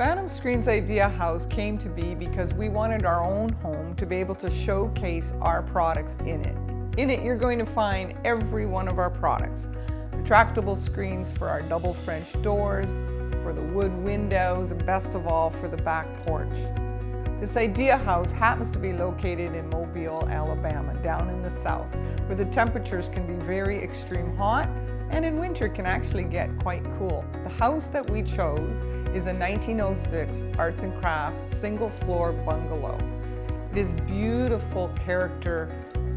Phantom Screen's Idea House came to be because we wanted our own home to be able to showcase our products in it. In it, you're going to find every one of our products. Retractable screens for our double French doors, for the wood windows, and best of all, for the back porch. This Idea House happens to be located in Mobile, Alabama, down in the south, where the temperatures can be very extreme hot and in winter can actually get quite cool. The house that we chose is a 1906 arts and crafts single floor bungalow. It is beautiful character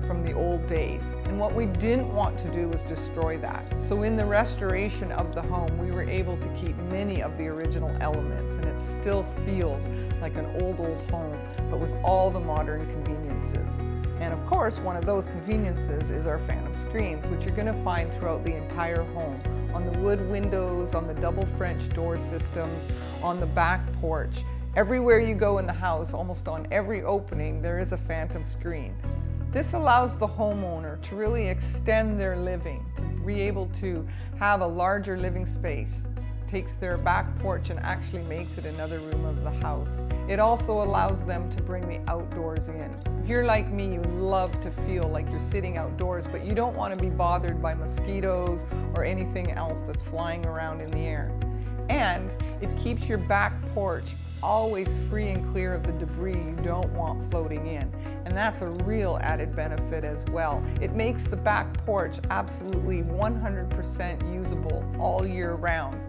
from the old days, and what we didn't want to do was destroy that. So in the restoration of the home, we were able to keep many of the original elements, and it still feels like an old home, but with all the modern conveniences. And of course, one of those conveniences is our Phantom screens, which you're going to find throughout the entire home, on the wood windows, on the double French door systems, on the back porch. Everywhere you go in the house, almost on every opening, there is a Phantom screen. This allows the homeowner to really extend their living, to be able to have a larger living space. Takes their back porch and actually makes it another room of the house. It also allows them to bring the outdoors in. If you're like me, you love to feel like you're sitting outdoors, but you don't want to be bothered by mosquitoes or anything else that's flying around in the air. And it keeps your back porch always free and clear of the debris you don't want floating in. And that's a real added benefit as well. It makes the back porch absolutely 100% usable all year round.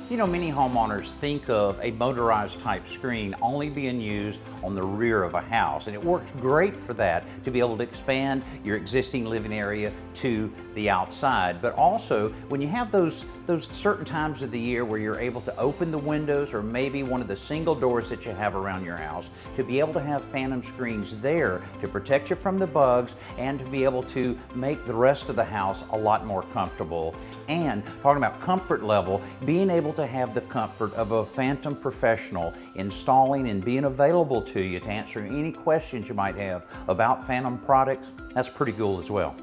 You know, many homeowners think of a motorized type screen only being used on the rear of a house, and it works great for that, to be able to expand your existing living area to the outside. But also, when you have those certain times of the year where you're able to open the windows, or maybe one of the single doors that you have around your house, to be able to have Phantom screens there to protect you from the bugs and to be able to make the rest of the house a lot more comfortable. And talking about comfort level, being able to have the comfort of a Phantom professional installing and being available to you to answer any questions you might have about Phantom products, that's pretty cool as well.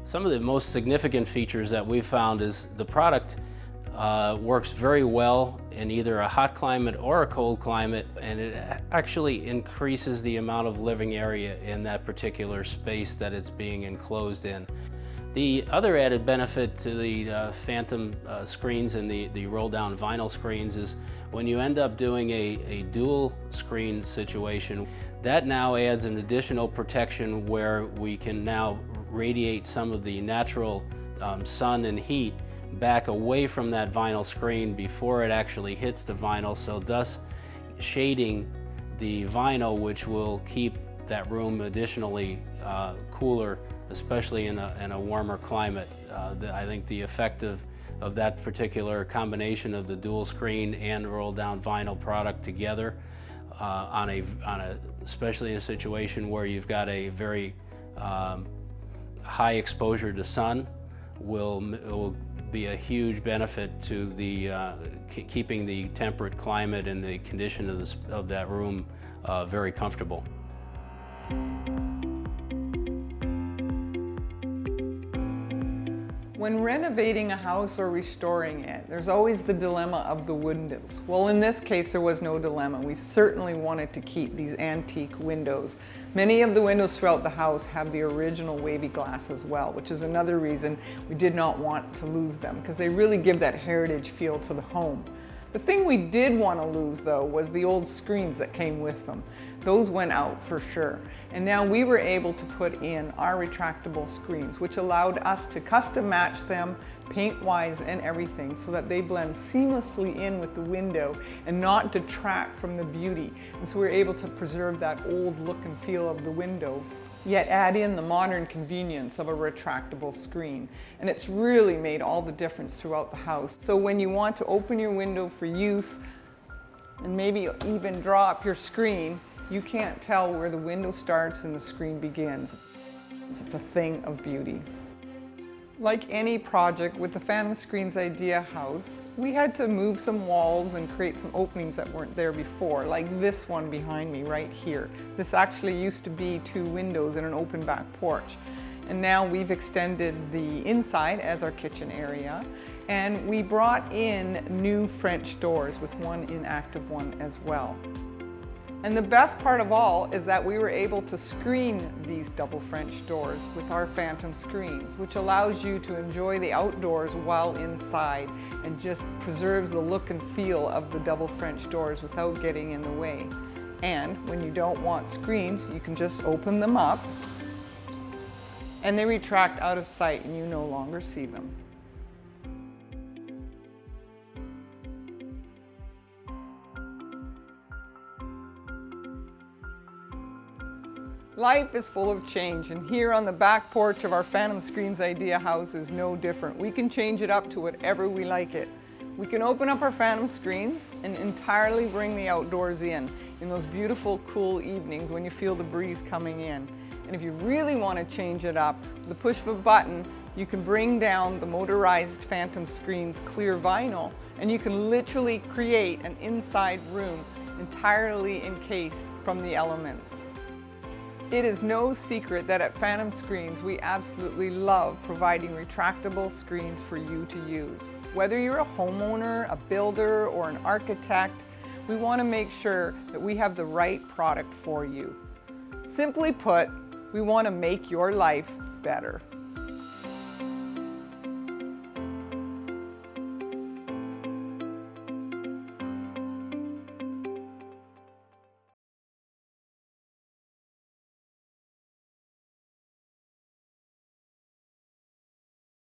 Some of the most significant features that we've found is the product works very well in either a hot climate or a cold climate, and it actually increases the amount of living area in that particular space that it's being enclosed in. The other added benefit to the Phantom screens and the roll-down vinyl screens is when you end up doing a dual screen situation, that now adds an additional protection where we can now radiate some of the natural sun and heat back away from that vinyl screen before it actually hits the vinyl, so thus shading the vinyl, which will keep that room additionally cooler, especially in a warmer climate. I think the effect of that particular combination of the dual screen and roll down vinyl product together especially in a situation where you've got a very high exposure to sun will be a huge benefit to the keeping the temperate climate and the condition of that room very comfortable. When renovating a house or restoring it, there's always the dilemma of the windows. Well, in this case, there was no dilemma. We certainly wanted to keep these antique windows. Many of the windows throughout the house have the original wavy glass as well, which is another reason we did not want to lose them, because they really give that heritage feel to the home. The thing we did want to lose, though, was the old screens that came with them. Those went out for sure. And now we were able to put in our retractable screens, which allowed us to custom match them paint-wise and everything, so that they blend seamlessly in with the window and not detract from the beauty. And so we're able to preserve that old look and feel of the window, yet add in the modern convenience of a retractable screen. And it's really made all the difference throughout the house. So when you want to open your window for use and maybe even draw up your screen, you can't tell where the window starts and the screen begins. It's a thing of beauty. Like any project with the Phantom Screens Idea House, we had to move some walls and create some openings that weren't there before, like this one behind me right here. This actually used to be 2 windows and an open back porch. And now we've extended the inside as our kitchen area, and we brought in new French doors with one inactive one as well. And the best part of all is that we were able to screen these double French doors with our Phantom screens, which allows you to enjoy the outdoors while inside and just preserves the look and feel of the double French doors without getting in the way. And when you don't want screens, you can just open them up and they retract out of sight and you no longer see them. Life is full of change, and here on the back porch of our Phantom Screens Idea House is no different. We can change it up to whatever we like it. We can open up our Phantom screens and entirely bring the outdoors in those beautiful, cool evenings when you feel the breeze coming in. And if you really want to change it up, with the push of a button, you can bring down the motorized Phantom Screens clear vinyl, and you can literally create an inside room entirely encased from the elements. It is no secret that at Phantom Screens we absolutely love providing retractable screens for you to use. Whether you're a homeowner, a builder, or an architect, we want to make sure that we have the right product for you. Simply put, we want to make your life better.